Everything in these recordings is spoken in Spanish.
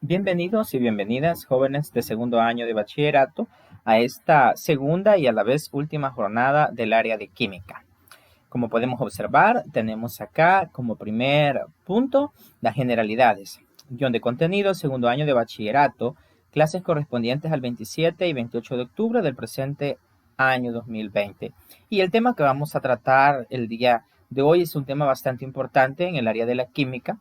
Bienvenidos y bienvenidas, jóvenes de segundo año de bachillerato, a esta segunda y a la vez última jornada del área de química. Como podemos observar, tenemos acá como primer punto las generalidades. Guión de contenido, segundo año de bachillerato, clases correspondientes al 27 y 28 de octubre del presente año 2020. Y el tema que vamos a tratar el día de hoy es un tema bastante importante en el área de la química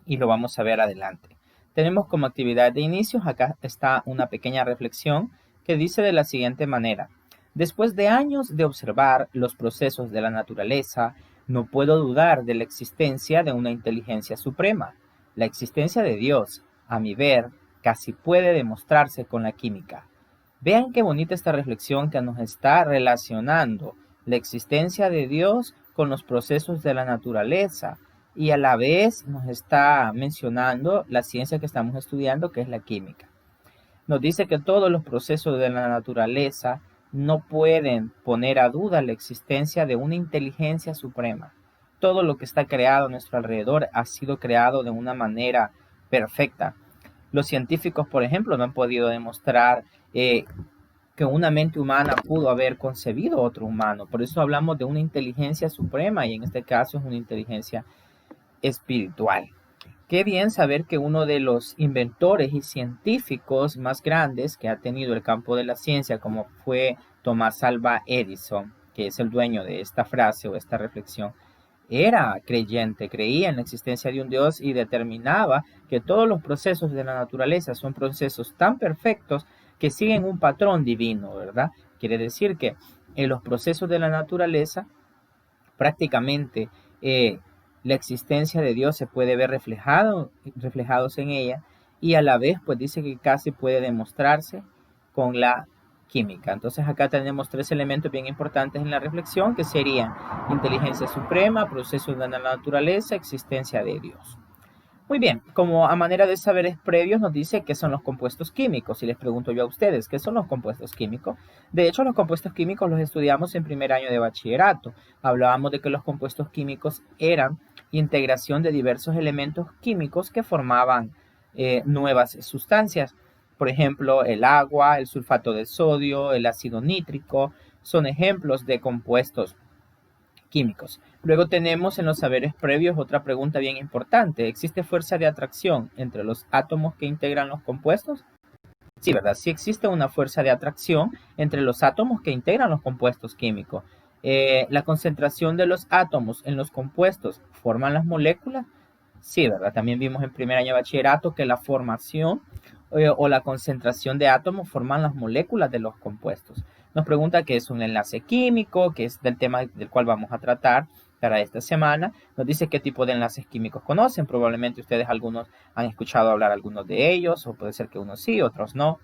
y lo vamos a ver adelante. Tenemos como actividad de inicios, acá está una pequeña reflexión que dice de la siguiente manera: después de años de observar los procesos de la naturaleza, no puedo dudar de la existencia de una inteligencia suprema. La existencia de Dios, a mi ver, casi puede demostrarse con la química. Vean qué bonita esta reflexión que nos está relacionando la existencia de Dios con los procesos de la naturaleza y a la vez nos está mencionando la ciencia que estamos estudiando, que es la química. Nos dice que todos los procesos de la naturaleza no pueden poner a duda la existencia de una inteligencia suprema. Todo lo que está creado a nuestro alrededor ha sido creado de una manera perfecta. Los científicos, por ejemplo, no han podido demostrar que una mente humana pudo haber concebido otro humano. Por eso hablamos de una inteligencia suprema y en este caso es una inteligencia espiritual. Qué bien saber que uno de los inventores y científicos más grandes que ha tenido el campo de la ciencia, como fue Thomas Alva Edison, que es el dueño de esta frase o esta reflexión, era creyente, creía en la existencia de un Dios y determinaba que todos los procesos de la naturaleza son procesos tan perfectos que siguen un patrón divino, ¿verdad? Quiere decir que en los procesos de la naturaleza prácticamente la existencia de Dios se puede ver reflejados en ella y a la vez pues dice que casi puede demostrarse con la química. Entonces acá tenemos tres elementos bien importantes en la reflexión que serían inteligencia suprema, procesos de la naturaleza, existencia de Dios. Muy bien, como a manera de saberes previos nos dice qué son los compuestos químicos. Y les pregunto yo a ustedes, ¿qué son los compuestos químicos? De hecho, los compuestos químicos los estudiamos en primer año de bachillerato. Hablábamos de que los compuestos químicos eran integración de diversos elementos químicos que formaban nuevas sustancias. Por ejemplo, el agua, el sulfato de sodio, el ácido nítrico, son ejemplos de compuestos químicos. Luego tenemos en los saberes previos otra pregunta bien importante. ¿Existe fuerza de atracción entre los átomos que integran los compuestos? Sí, ¿verdad? Sí existe una fuerza de atracción entre los átomos que integran los compuestos químicos. La concentración de los átomos en los compuestos forman las moléculas. Sí, ¿verdad? También vimos en primer año de bachillerato que la formación o la concentración de átomos forman las moléculas de los compuestos. Nos pregunta qué es un enlace químico, que es del tema del cual vamos a tratar para esta semana. Nos dice qué tipo de enlaces químicos conocen. Probablemente ustedes algunos han escuchado hablar algunos de ellos, o puede ser que unos sí, otros no.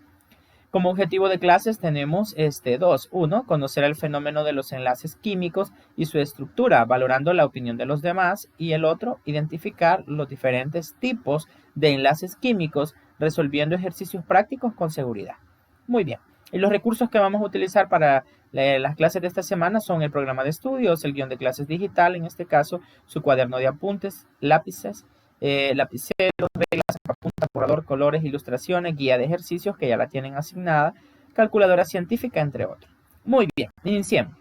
Como objetivo de clases tenemos dos. Uno, conocer el fenómeno de los enlaces químicos y su estructura, valorando la opinión de los demás. Y el otro, identificar los diferentes tipos de enlaces químicos, resolviendo ejercicios prácticos con seguridad. Muy bien. Y los recursos que vamos a utilizar para las clases de esta semana son el programa de estudios, el guión de clases digital, en este caso, su cuaderno de apuntes, lápices, lapiceros, reglas, apunta, borrador, colores, ilustraciones, guía de ejercicios que ya la tienen asignada, calculadora científica, entre otros. Muy bien, iniciemos.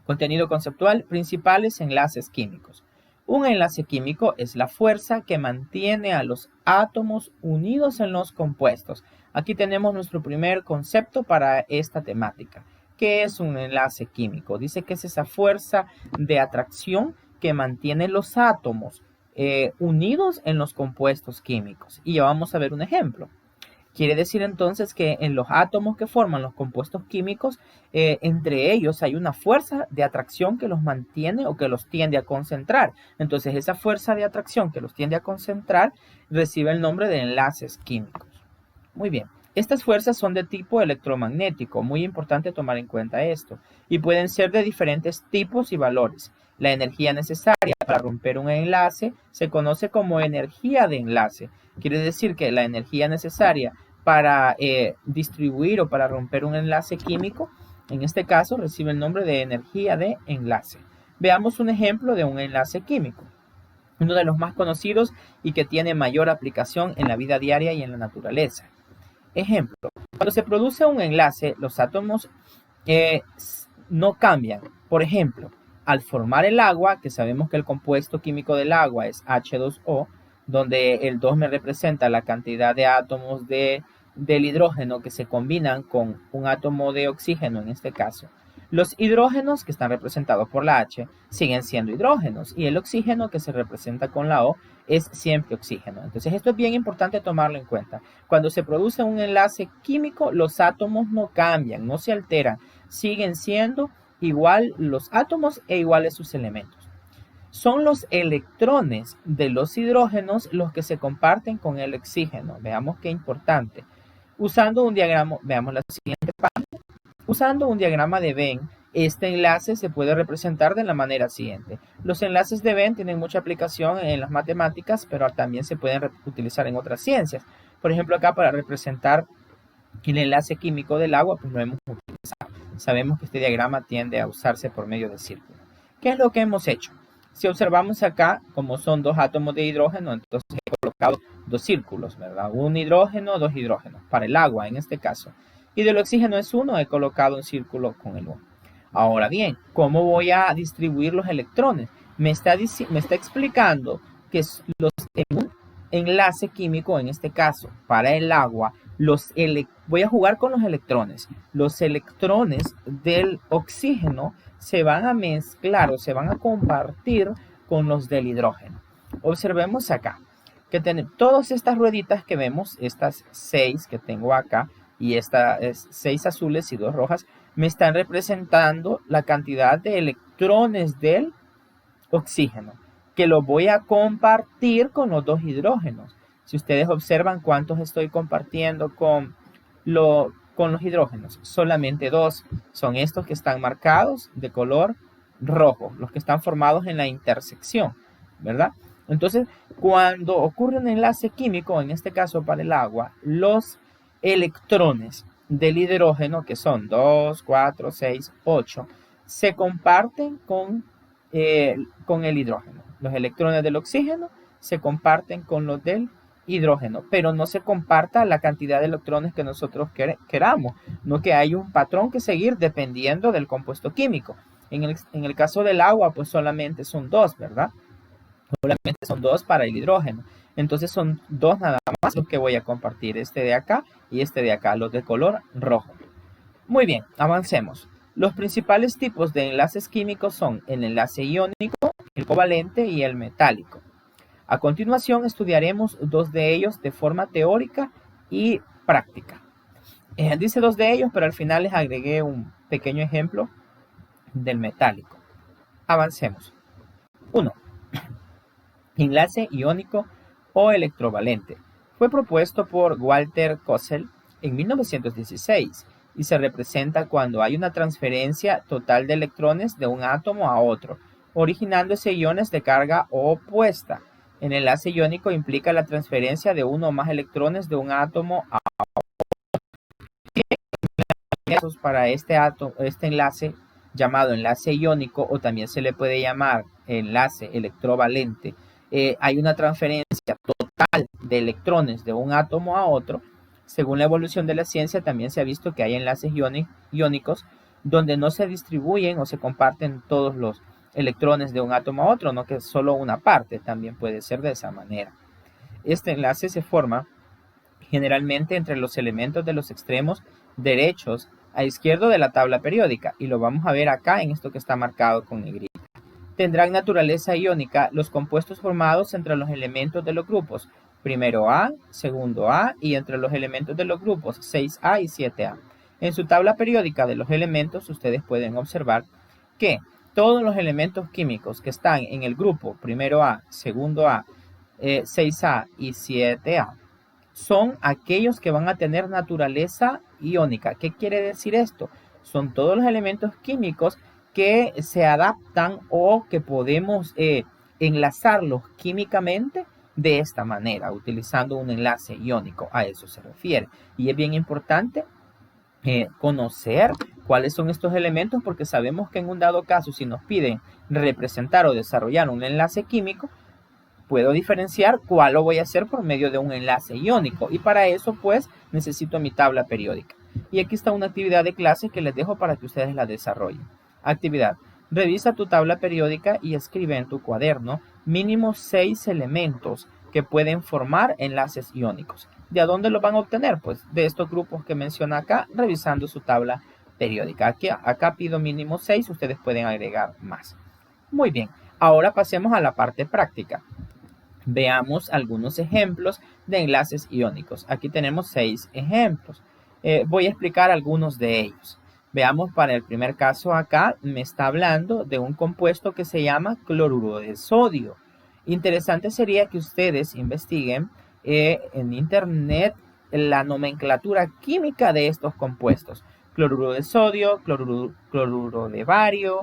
Contenido conceptual, principales enlaces químicos. Un enlace químico es la fuerza que mantiene a los átomos unidos en los compuestos. Aquí tenemos nuestro primer concepto para esta temática. ¿Qué es un enlace químico? Dice que es esa fuerza de atracción que mantiene los átomos unidos en los compuestos químicos. Y ya vamos a ver un ejemplo. Quiere decir entonces que en los átomos que forman los compuestos químicos, entre ellos hay una fuerza de atracción que los mantiene o que los tiende a concentrar. Entonces esa fuerza de atracción que los tiende a concentrar recibe el nombre de enlaces químicos. Muy bien. Estas fuerzas son de tipo electromagnético, muy importante tomar en cuenta esto, y pueden ser de diferentes tipos y valores. La energía necesaria para romper un enlace se conoce como energía de enlace. Quiere decir que la energía necesaria para distribuir o para romper un enlace químico, en este caso, recibe el nombre de energía de enlace. Veamos un ejemplo de un enlace químico. uno de los más conocidos y que tiene mayor aplicación en la vida diaria y en la naturaleza. Ejemplo, cuando se produce un enlace, los átomos no cambian. Por ejemplo, al formar el agua, que sabemos que el compuesto químico del agua es H2O, donde el 2 me representa la cantidad de átomos del hidrógeno que se combinan con un átomo de oxígeno en este caso. Los hidrógenos, que están representados por la H, siguen siendo hidrógenos y el oxígeno, que se representa con la O, es siempre oxígeno. Entonces esto es bien importante tomarlo en cuenta. Cuando se produce un enlace químico, los átomos no cambian, no se alteran, siguen siendo igual los átomos e iguales sus elementos. Son los electrones de los hidrógenos los que se comparten con el oxígeno. Veamos qué importante. Usando un diagrama, veamos la siguiente página. Usando un diagrama de Venn, este enlace se puede representar de la manera siguiente. Los enlaces de Venn tienen mucha aplicación en las matemáticas, pero también se pueden utilizar en otras ciencias. Por ejemplo, acá para representar el enlace químico del agua, pues lo hemos utilizado. Sabemos que este diagrama tiende a usarse por medio de círculos. ¿Qué es lo que hemos hecho? Si observamos acá, como son dos átomos de hidrógeno, entonces he colocado dos círculos, ¿verdad? Un hidrógeno, dos hidrógenos, para el agua en este caso. Y del oxígeno es 1, he colocado un círculo con el 1. Ahora bien, ¿cómo voy a distribuir los electrones? Me está explicando que en un enlace químico, en este caso, para el agua, voy a jugar con los electrones. Los electrones del oxígeno se van a mezclar o se van a compartir con los del hidrógeno. Observemos acá que tenemos todas estas rueditas que vemos, estas 6 que tengo acá y estas 6 azules y 2 rojas, me están representando la cantidad de electrones del oxígeno, que lo voy a compartir con los dos hidrógenos. Si ustedes observan cuántos estoy compartiendo con los hidrógenos, solamente 2. Son estos que están marcados de color rojo, los que están formados en la intersección, ¿verdad? Entonces, cuando ocurre un enlace químico, en este caso para el agua, los electrones del hidrógeno, que son 2, 4, 6, 8, se comparten con el hidrógeno. Los electrones del oxígeno se comparten con los del hidrógeno, pero no se comparta la cantidad de electrones que nosotros queramos, no que hay un patrón que seguir dependiendo del compuesto químico. En el caso del agua, pues solamente son 2, ¿verdad? Solamente son 2 para el hidrógeno. Entonces son 2 nada más los que voy a compartir, este de acá y este de acá, los de color rojo. Muy bien, avancemos. Los principales tipos de enlaces químicos son el enlace iónico, el covalente y el metálico. A continuación estudiaremos 2 de ellos de forma teórica y práctica. Dice 2 de ellos, pero al final les agregué un pequeño ejemplo del metálico. Avancemos. 1. Enlace iónico o electrovalente. Fue propuesto por Walter Kossel en 1916 y se representa cuando hay una transferencia total de electrones de un átomo a otro, originándose iones de carga opuesta. El enlace iónico implica la transferencia de uno o más electrones de un átomo a otro. Para este enlace llamado enlace iónico, o también se le puede llamar enlace electrovalente, hay una transferencia total de electrones de un átomo a otro. Según la evolución de la ciencia, también se ha visto que hay enlaces iónicos donde no se distribuyen o se comparten todos los electrones de un átomo a otro, no que solo una parte, también puede ser de esa manera. Este enlace se forma generalmente entre los elementos de los extremos derechos a izquierdo de la tabla periódica, y lo vamos a ver acá en esto que está marcado con negrita. Tendrán naturaleza iónica los compuestos formados entre los elementos de los grupos primero A, segundo A, y entre los elementos de los grupos 6A y 7A. En su tabla periódica de los elementos, ustedes pueden observar que todos los elementos químicos que están en el grupo primero A, segundo A, 6A y 7A son aquellos que van a tener naturaleza iónica. ¿Qué quiere decir esto? Son todos los elementos químicos que se adaptan o que podemos enlazarlos químicamente de esta manera, utilizando un enlace iónico. A eso se refiere. Y es bien importante conocer cuáles son estos elementos, porque sabemos que en un dado caso, si nos piden representar o desarrollar un enlace químico, puedo diferenciar cuál lo voy a hacer por medio de un enlace iónico. Y para eso, pues, necesito mi tabla periódica. Y aquí está una actividad de clase que les dejo para que ustedes la desarrollen. Actividad. Revisa tu tabla periódica y escribe en tu cuaderno mínimo 6 elementos que pueden formar enlaces iónicos. ¿De dónde los van a obtener? Pues de estos grupos que menciona acá, revisando su tabla periódica. Acá pido mínimo 6, ustedes pueden agregar más. Muy bien, ahora pasemos a la parte práctica. Veamos algunos ejemplos de enlaces iónicos. Aquí tenemos 6 ejemplos. Voy a explicar algunos de ellos. Veamos, para el primer caso acá me está hablando de un compuesto que se llama cloruro de sodio. Interesante sería que ustedes investiguen en internet la nomenclatura química de estos compuestos. Cloruro de sodio, cloruro de bario,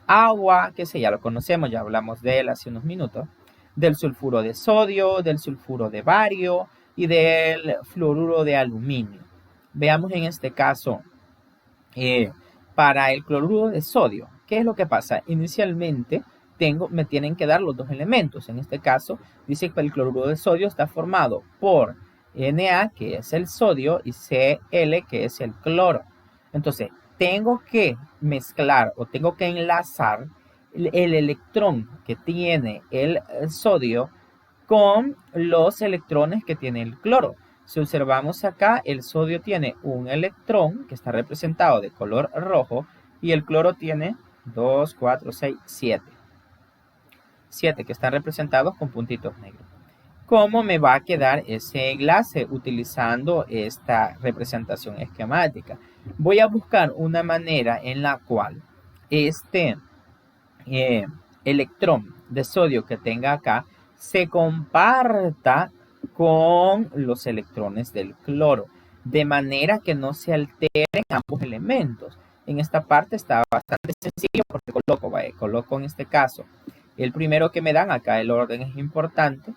agua, que sé, ya lo conocemos, ya hablamos de él hace unos minutos. Del sulfuro de sodio, del sulfuro de bario y del fluoruro de aluminio. Veamos en este caso, para el cloruro de sodio, ¿qué es lo que pasa? Inicialmente me tienen que dar los dos elementos. En este caso, dice que el cloruro de sodio está formado por Na, que es el sodio, y Cl, que es el cloro. Entonces, tengo que mezclar o tengo que enlazar el electrón que tiene el sodio con los electrones que tiene el cloro. Si observamos acá, el sodio tiene un electrón que está representado de color rojo y el cloro tiene 2, 4, 6, 7. 7 que están representados con puntitos negros. ¿Cómo me va a quedar ese enlace utilizando esta representación esquemática? Voy a buscar una manera en la cual este electrón de sodio que tenga acá se comparta con los electrones del cloro, de manera que no se alteren ambos elementos. En esta parte está bastante sencillo porque coloco en este caso el primero que me dan, acá el orden es importante,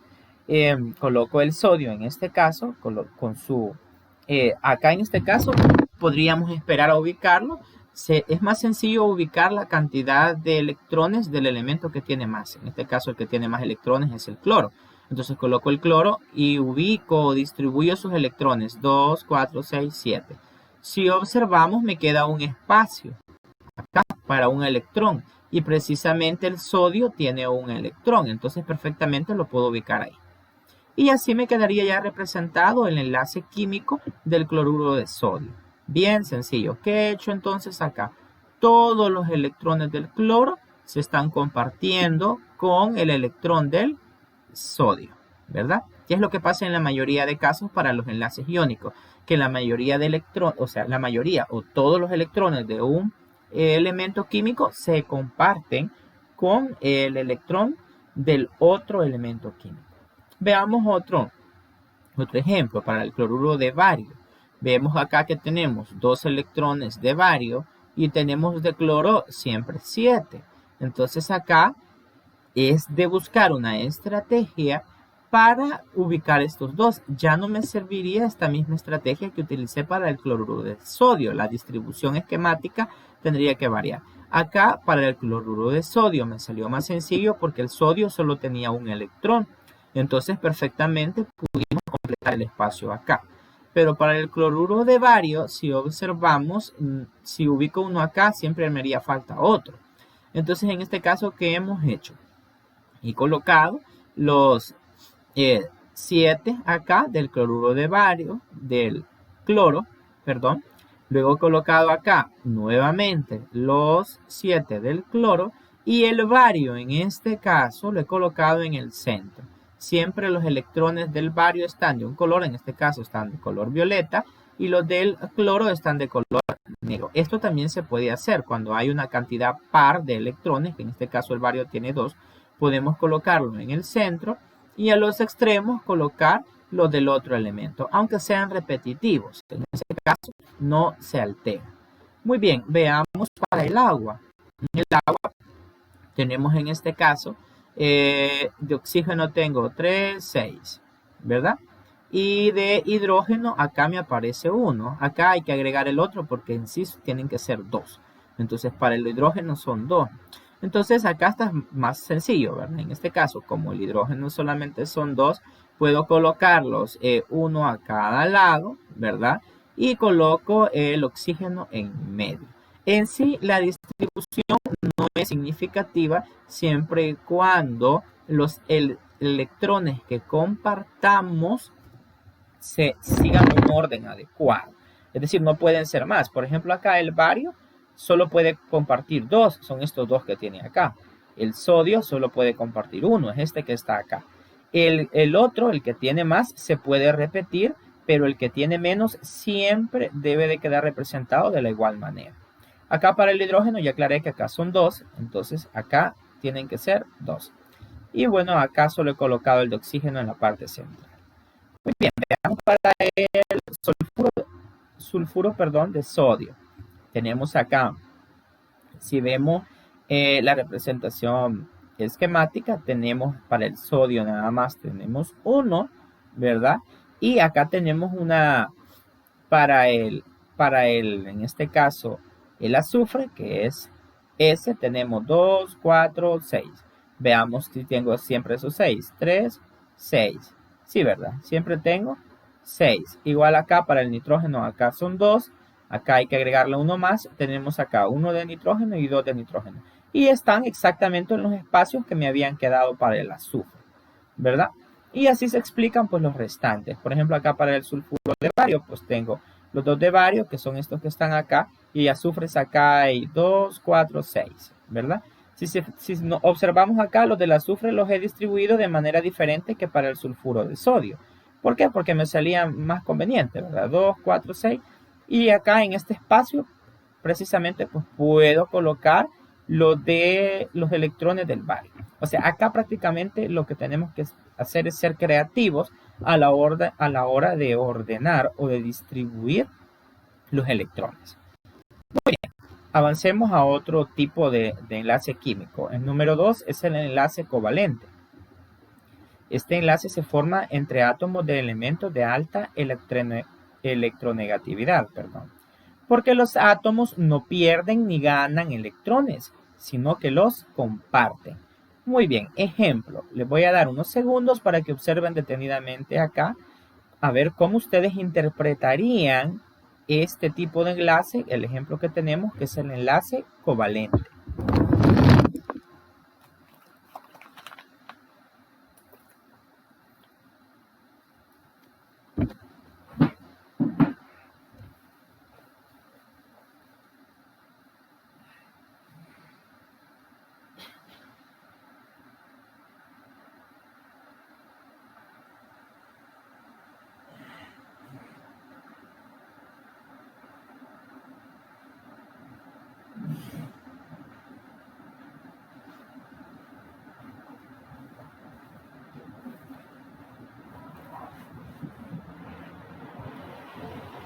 coloco el sodio en este caso, con su, acá en este caso podríamos esperar a ubicarlo. Es más sencillo ubicar la cantidad de electrones del elemento que tiene más. En este caso el que tiene más electrones es el cloro. Entonces coloco el cloro y distribuyo sus electrones. 2, 4, 6, 7. Si observamos, me queda un espacio acá para un electrón. Y precisamente el sodio tiene un electrón. Entonces perfectamente lo puedo ubicar ahí. Y así me quedaría ya representado el enlace químico del cloruro de sodio. Bien sencillo. ¿Qué he hecho entonces acá? Todos los electrones del cloro se están compartiendo con el electrón del sodio, ¿verdad? ¿Qué es lo que pasa en la mayoría de casos para los enlaces iónicos? Que la mayoría de electrones, o sea, la mayoría o todos los electrones de un elemento químico se comparten con el electrón del otro elemento químico. Veamos otro ejemplo para el cloruro de bario. Vemos acá que tenemos 2 electrones de bario y tenemos de cloro siempre 7. Entonces acá es de buscar una estrategia para ubicar estos dos. Ya no me serviría esta misma estrategia que utilicé para el cloruro de sodio. La distribución esquemática tendría que variar. Acá para el cloruro de sodio me salió más sencillo porque el sodio solo tenía un electrón. Entonces perfectamente pudimos completar el espacio acá. Pero para el cloruro de bario, si observamos, si ubico uno acá, siempre me haría falta otro. Entonces en este caso, ¿qué hemos hecho? He colocado los 7 acá del cloruro de bario, del cloro, perdón. Luego he colocado acá nuevamente los 7 del cloro y el bario en este caso lo he colocado en el centro. Siempre los electrones del bario están de un color, en este caso están de color violeta, y los del cloro están de color negro. Esto también se puede hacer cuando hay una cantidad par de electrones, que en este caso el bario tiene 2, podemos colocarlo en el centro y a los extremos colocar los del otro elemento, aunque sean repetitivos. En este caso no se altera. Muy bien, veamos para el agua. En el agua tenemos en este caso de oxígeno tengo 3, 6, ¿verdad? Y de hidrógeno acá me aparece 1. Acá hay que agregar el otro porque en sí tienen que ser 2. Entonces para el hidrógeno son 2. Entonces acá está más sencillo, ¿verdad? En este caso, como el hidrógeno solamente son dos, puedo colocarlos uno a cada lado, ¿verdad? Y coloco el oxígeno en medio. En sí, la distribución no es significativa siempre y cuando los electrones que compartamos se sigan un orden adecuado. Es decir, no pueden ser más. Por ejemplo, acá el bario solo puede compartir dos, son estos dos que tiene acá. El sodio solo puede compartir uno, es este que está acá. El otro, el que tiene más, se puede repetir, pero el que tiene menos siempre debe de quedar representado de la igual manera. Acá para el hidrógeno ya aclaré que acá son dos, entonces acá tienen que ser dos. Y bueno, acá solo he colocado el de oxígeno en la parte central. Muy bien, veamos para el sulfuro, perdón, de sodio. Tenemos acá, si vemos la representación esquemática, tenemos para el sodio nada más, tenemos uno, ¿verdad? Y acá tenemos una en este caso, el azufre, que es S, tenemos 2, 4, 6. Veamos si tengo siempre esos 6. 3, 6. Sí, ¿verdad? Siempre tengo 6. Igual acá para el nitrógeno, acá son 2. Acá hay que agregarle uno más. Tenemos acá uno de nitrógeno y 2 de nitrógeno. Y están exactamente en los espacios que me habían quedado para el azufre, ¿verdad? Y así se explican pues los restantes. Por ejemplo, acá para el sulfuro de bario, pues tengo los dos de bario, que son estos que están acá, y azufres acá hay 2, 4, 6, ¿verdad? Si observamos acá, los del azufre los he distribuido de manera diferente que para el sulfuro de sodio. ¿Por qué? Porque me salía más conveniente, ¿verdad? 2, 4, 6. Y acá en este espacio, precisamente, pues puedo colocar los electrones del bario. O sea, acá prácticamente lo que tenemos que hacer es ser creativos a la hora de ordenar o de distribuir los electrones. Muy bien, avancemos a otro tipo de enlace químico. El número 2 es el enlace covalente. Este enlace se forma entre átomos de elementos de alta electronegatividad, porque los átomos no pierden ni ganan electrones, sino que los comparten. Muy bien, ejemplo, les voy a dar unos segundos para que observen detenidamente acá, a ver cómo ustedes interpretarían este tipo de enlace, el ejemplo que tenemos, que es el enlace covalente.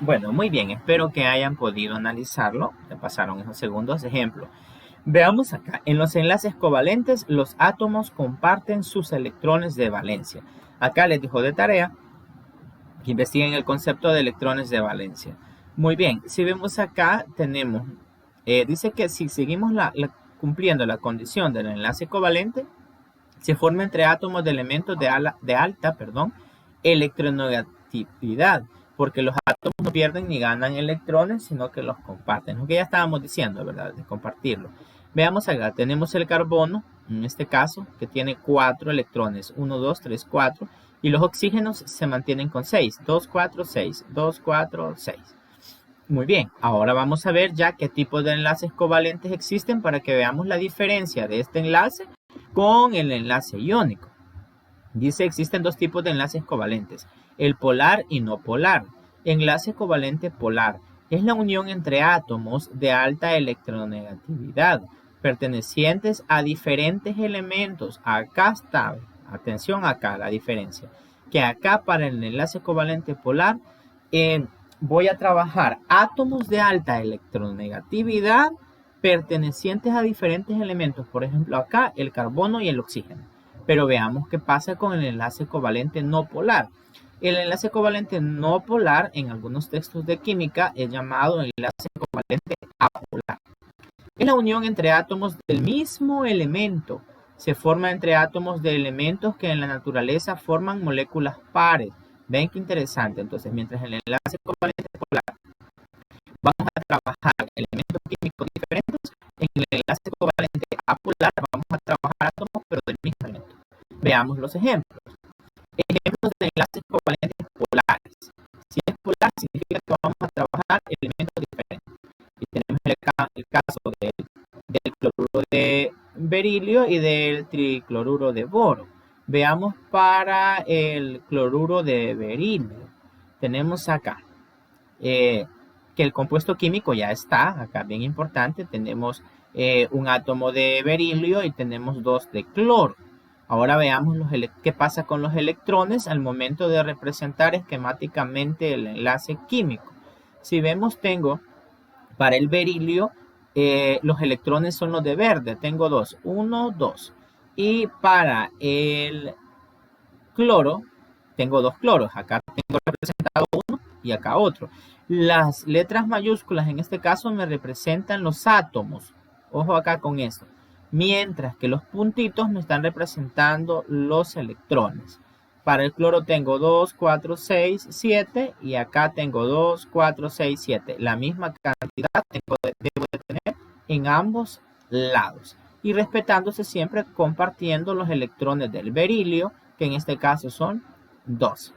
Bueno, muy bien, espero que hayan podido analizarlo. Ya pasaron esos segundos. Ejemplo, veamos acá. En los enlaces covalentes, los átomos comparten sus electrones de valencia. Acá les dejo de tarea que investiguen el concepto de electrones de valencia. Muy bien, si vemos acá, tenemos, dice que si seguimos cumpliendo la condición del enlace covalente, se forma entre átomos de elementos de alta electronegatividad, porque los átomos no pierden ni ganan electrones, sino que los comparten. Lo que ya estábamos diciendo, ¿verdad? De compartirlo. Veamos acá, tenemos el carbono, en este caso, que tiene 4 electrones, 1, 2, 3, 4, y los oxígenos se mantienen con 6, 2, 4, 6, 2, 4, 6. Muy bien, ahora vamos a ver ya qué tipo de enlaces covalentes existen para que veamos la diferencia de este enlace con el enlace iónico. Dice existen dos tipos de enlaces covalentes, el polar y no polar. Enlace covalente polar es la unión entre átomos de alta electronegatividad pertenecientes a diferentes elementos. Acá está, atención acá la diferencia, que acá para el enlace covalente polar voy a trabajar átomos de alta electronegatividad pertenecientes a diferentes elementos, por ejemplo acá el carbono y el oxígeno. Pero veamos qué pasa con el enlace covalente no polar. El enlace covalente no polar en algunos textos de química es llamado enlace covalente apolar. Es la unión entre átomos del mismo elemento. Se forma entre átomos de elementos que en la naturaleza forman moléculas pares. Ven qué interesante. Entonces, mientras el enlace covalente polar vamos a trabajar elementos químicos diferentes, en el enlace covalente apolar vamos a trabajar átomos pero del mismo elemento. Veamos los ejemplos. Ejemplos de enlaces covalentes polares. Si es polar, significa que vamos a trabajar elementos diferentes. Y tenemos el caso del cloruro de berilio y del tricloruro de boro. Veamos para el cloruro de berilio. Tenemos acá que el compuesto químico ya está, acá bien importante. Tenemos un átomo de berilio y tenemos 2 de cloro. Ahora veamos qué pasa con los electrones al momento de representar esquemáticamente el enlace químico. Si vemos, tengo para el berilio, los electrones son los de verde. Tengo 2, 1, 2. Y para el cloro, tengo 2 cloros. Acá tengo representado uno y acá otro. Las letras mayúsculas en este caso me representan los átomos. Ojo acá con esto. Mientras que los puntitos me están representando los electrones. Para el cloro tengo 2, 4, 6, 7 y acá tengo 2, 4, 6, 7. La misma cantidad debo de tener en ambos lados. Y respetándose siempre compartiendo los electrones del berilio, que en este caso son 2.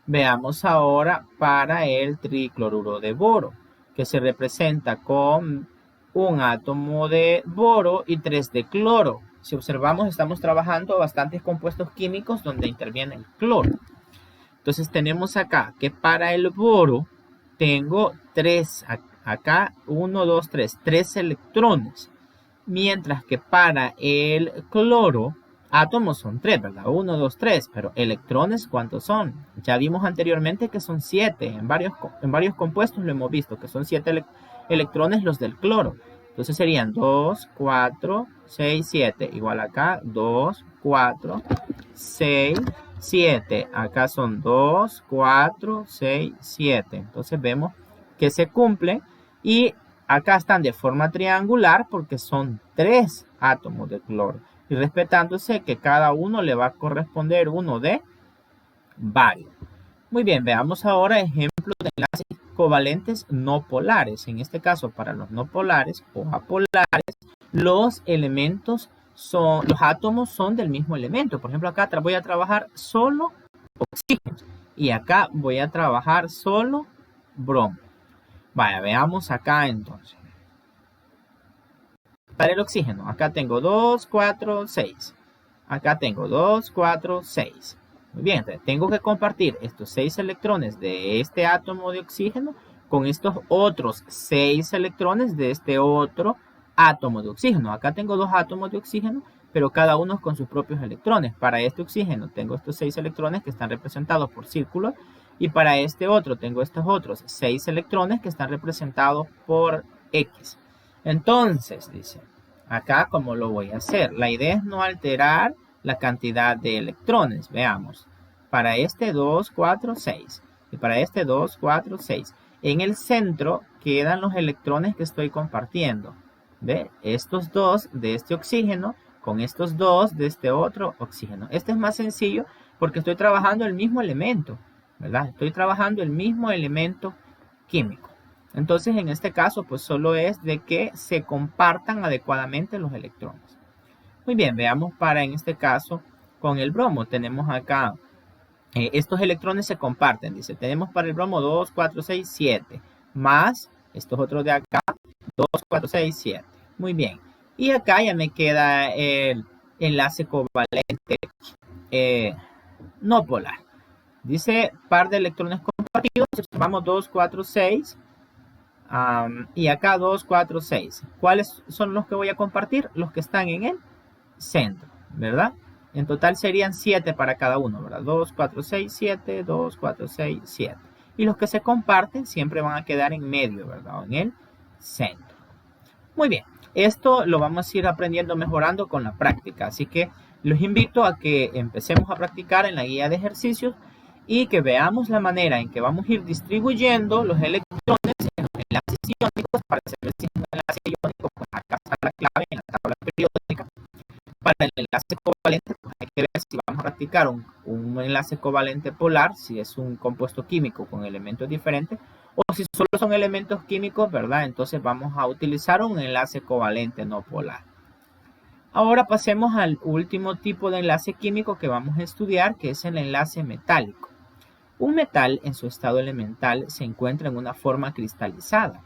Veamos ahora para el tricloruro de boro, que se representa con un átomo de boro y 3 de cloro. Si observamos, estamos trabajando bastantes compuestos químicos donde interviene el cloro. Entonces tenemos acá que para el boro tengo 3, acá 1, 2, 3, 3 electrones. Mientras que para el cloro, átomos son 3, ¿verdad? 1, 2, 3, pero electrones, ¿cuántos son? Ya vimos anteriormente que son 7. En varios compuestos lo hemos visto, que son 7 electrones los del cloro. Entonces serían 2, 4, 6, 7. Igual acá, 2, 4, 6, 7. Acá son 2, 4, 6, 7. Entonces vemos que se cumple y acá están de forma triangular porque son 3 átomos de cloro. Y respetándose que cada uno le va a corresponder uno de varios. Muy bien, veamos ahora ejemplos de enlaces covalentes no polares. En este caso, para los no polares o apolares, los átomos son del mismo elemento. Por ejemplo, acá voy a trabajar solo oxígeno y acá voy a trabajar solo bromo. Vaya, veamos acá entonces. Para el oxígeno, acá tengo 2, 4, 6. Acá tengo 2, 4, 6. Muy bien, entonces tengo que compartir estos 6 electrones de este átomo de oxígeno con estos otros 6 electrones de este otro átomo de oxígeno. Acá tengo 2 átomos de oxígeno, pero cada uno con sus propios electrones. Para este oxígeno tengo estos 6 electrones que están representados por círculos. Y para este otro tengo estos otros 6 electrones que están representados por X. Entonces, dice, acá cómo lo voy a hacer. La idea es no alterar la cantidad de electrones. Veamos. Para este 2, 4, 6. Y para este 2, 4, 6. En el centro quedan los electrones que estoy compartiendo. ¿Ve? Estos 2 de este oxígeno con estos 2 de este otro oxígeno. Este es más sencillo porque estoy trabajando el mismo elemento, ¿verdad? Estoy trabajando el mismo elemento químico. Entonces, en este caso, pues solo es de que se compartan adecuadamente los electrones. Muy bien, veamos para en este caso con el bromo. Tenemos acá, estos electrones se comparten, dice, tenemos para el bromo 2, 4, 6, 7, más estos otros de acá, 2, 4, 6, 7. Muy bien. Y acá ya me queda el enlace covalente no polar. Dice par de electrones compartidos, observamos 2, 4, 6. Y acá 2, 4, 6. ¿Cuáles son los que voy a compartir? Los que están en el centro, ¿verdad? En total serían 7 para cada uno, ¿verdad? 2, 4, 6, 7, 2, 4, 6, 7. Y los que se comparten siempre van a quedar en medio, ¿verdad? En el centro. Muy bien, esto lo vamos a ir aprendiendo, mejorando con la práctica. Así que los invito a que empecemos a practicar en la guía de ejercicios y que veamos la manera en que vamos a ir distribuyendo los electrones en los enlaces iónicos para hacer un enlace iónico. Pues acá el enlace covalente, pues hay que ver si vamos a practicar un enlace covalente polar, si es un compuesto químico con elementos diferentes, o si solo son elementos químicos, ¿verdad? Entonces vamos a utilizar un enlace covalente no polar. Ahora pasemos al último tipo de enlace químico que vamos a estudiar, que es el enlace metálico. Un metal en su estado elemental se encuentra en una forma cristalizada.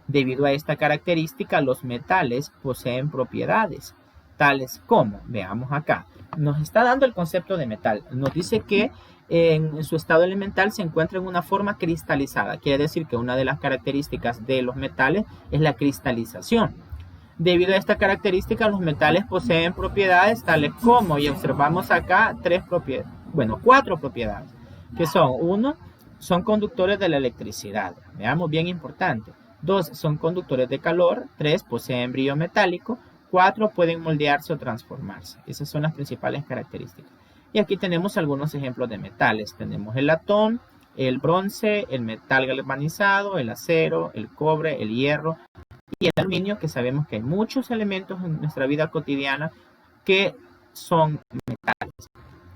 Debido a esta característica, los metales poseen propiedades, tales como, veamos acá, nos está dando el concepto de metal. Nos dice que en su estado elemental se encuentra en una forma cristalizada. Quiere decir que una de las características de los metales es la cristalización. Debido a esta característica, los metales poseen propiedades tales como, y observamos acá cuatro propiedades, que son, uno, son conductores de la electricidad. Veamos, bien importante. 2, son conductores de calor. 3, poseen brillo metálico. 4, pueden moldearse o transformarse. Esas son las principales características. Y aquí tenemos algunos ejemplos de metales. Tenemos el latón, el bronce, el metal galvanizado, el acero, el cobre, el hierro y el aluminio, que sabemos que hay muchos elementos en nuestra vida cotidiana que son metales.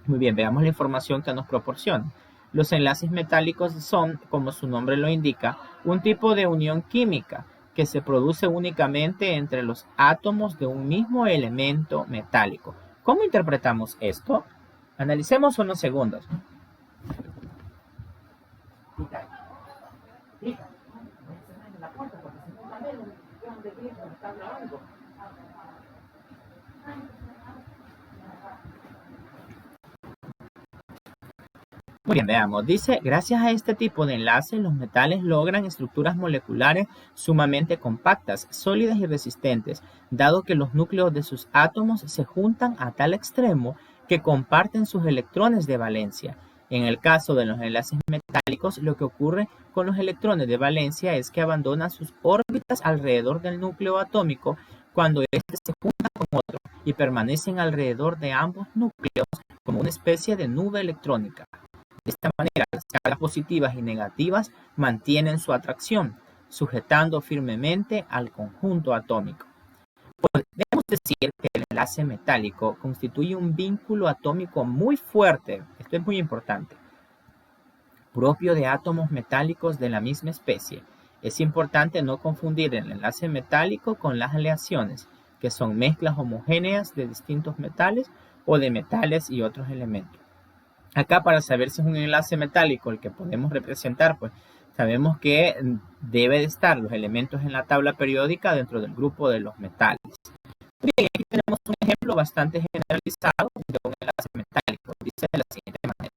Muy bien, veamos la información que nos proporciona. Los enlaces metálicos son, como su nombre lo indica, un tipo de unión química que se produce únicamente entre los átomos de un mismo elemento metálico. ¿Cómo interpretamos esto? Analicemos unos segundos. Muy bien, veamos. Dice, gracias a este tipo de enlaces, los metales logran estructuras moleculares sumamente compactas, sólidas y resistentes, dado que los núcleos de sus átomos se juntan a tal extremo que comparten sus electrones de valencia. En el caso de los enlaces metálicos, lo que ocurre con los electrones de valencia es que abandonan sus órbitas alrededor del núcleo atómico cuando éste se junta con otro y permanecen alrededor de ambos núcleos como una especie de nube electrónica. De esta manera, las cargas positivas y negativas mantienen su atracción, sujetando firmemente al conjunto atómico. Podemos decir que el enlace metálico constituye un vínculo atómico muy fuerte, esto es muy importante, propio de átomos metálicos de la misma especie. Es importante no confundir el enlace metálico con las aleaciones, que son mezclas homogéneas de distintos metales o de metales y otros elementos. Acá, para saber si es un enlace metálico el que podemos representar, pues sabemos que debe de estar los elementos en la tabla periódica dentro del grupo de los metales. Bien, aquí tenemos un ejemplo bastante generalizado de un enlace metálico. Dice de la siguiente manera.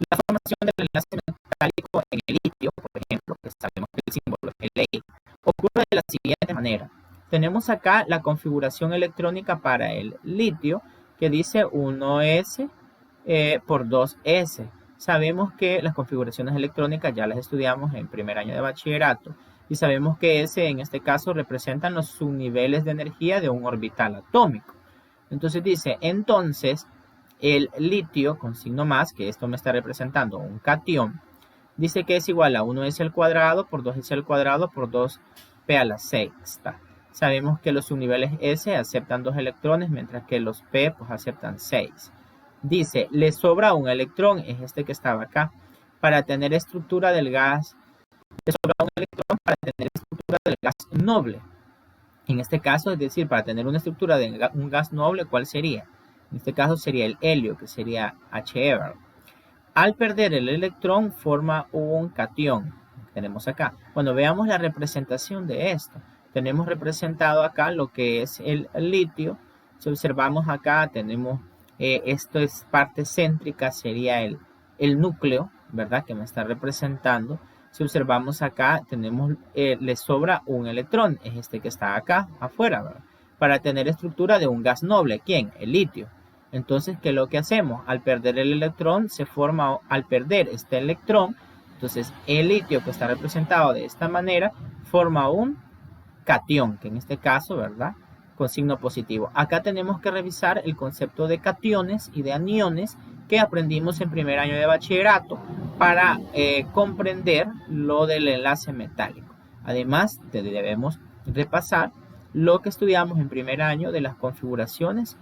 La formación del enlace metálico en el litio, por ejemplo, que sabemos que el símbolo es LI, ocurre de la siguiente manera. Tenemos acá la configuración electrónica para el litio, que dice 1s por 2s. Sabemos que las configuraciones electrónicas ya las estudiamos en primer año de bachillerato y sabemos que S en este caso representan los subniveles de energía de un orbital atómico. Entonces dice, entonces el litio con signo más, que esto me está representando un catión, dice que es igual a 1s al cuadrado por 2s al cuadrado por 2p a la sexta. Sabemos que los subniveles S aceptan 2 electrones, mientras que los P pues aceptan 6. Dice, le sobra un electrón, es este que estaba acá, para tener estructura del gas. Le sobra un electrón para tener estructura del gas noble. En este caso, es decir, para tener una estructura de un gas noble, ¿cuál sería? En este caso sería el helio, que sería H-Ever. Al perder el electrón, forma un catión. Tenemos acá. Bueno, veamos la representación de esto. Tenemos representado acá lo que es el litio. Si observamos acá, tenemos... esto es parte céntrica, sería el núcleo, ¿verdad? Que me está representando. Si observamos acá, tenemos, le sobra un electrón, es este que está acá afuera, ¿verdad? Para tener estructura de un gas noble. ¿Quién? El litio. Entonces, ¿qué es lo que hacemos? Al perder el electrón, se forma, al perder este electrón, entonces el litio que está representado de esta manera, forma un catión, que en este caso, ¿verdad? Con signo positivo. Acá tenemos que revisar el concepto de cationes y de aniones que aprendimos en primer año de bachillerato para comprender lo del enlace metálico. Además, debemos repasar lo que estudiamos en primer año de las configuraciones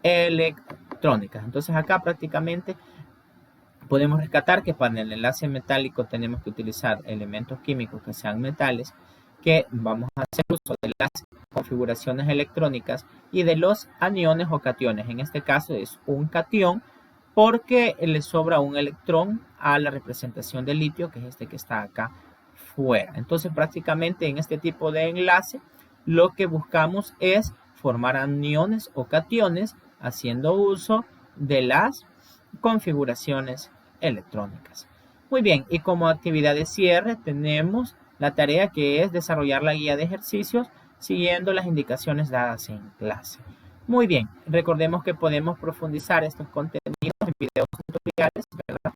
electrónicas. Entonces acá prácticamente podemos rescatar que para el enlace metálico tenemos que utilizar elementos químicos que sean metales, que vamos a hacer uso de las configuraciones electrónicas y de los aniones o cationes. En este caso es un catión porque le sobra un electrón a la representación del litio, que es este que está acá fuera. Entonces prácticamente en este tipo de enlace lo que buscamos es formar aniones o cationes haciendo uso de las configuraciones electrónicas. Muy bien, y como actividad de cierre tenemos la tarea que es desarrollar la guía de ejercicios siguiendo las indicaciones dadas en clase. Muy bien, recordemos que podemos profundizar estos contenidos en videos tutoriales, ¿verdad?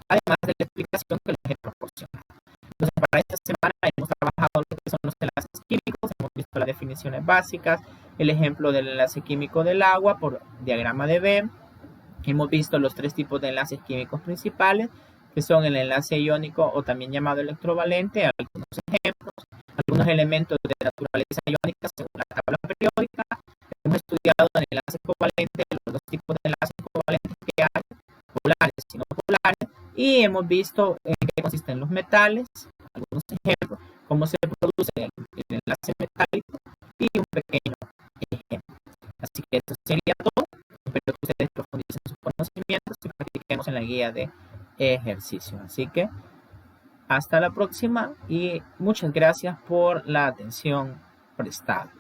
Además de la explicación que les he proporcionado. Entonces, para esta semana hemos trabajado lo que son los enlaces químicos, hemos visto las definiciones básicas, el ejemplo del enlace químico del agua por diagrama de Venn. Hemos visto los tres tipos de enlaces químicos principales, que son el enlace iónico o también llamado electrovalente, algunos ejemplos, algunos elementos de naturaleza iónica según la tabla periódica. Hemos estudiado el enlace covalente, los dos tipos de enlaces covalentes que hay, polares y no polares, y hemos visto en qué consisten los metales, algunos ejemplos, cómo se produce el enlace metálico y un pequeño ejemplo. Así que esto sería todo. Espero que ustedes profundicen sus conocimientos y practiquemos en la guía de ejercicio. Así que hasta la próxima y muchas gracias por la atención prestada.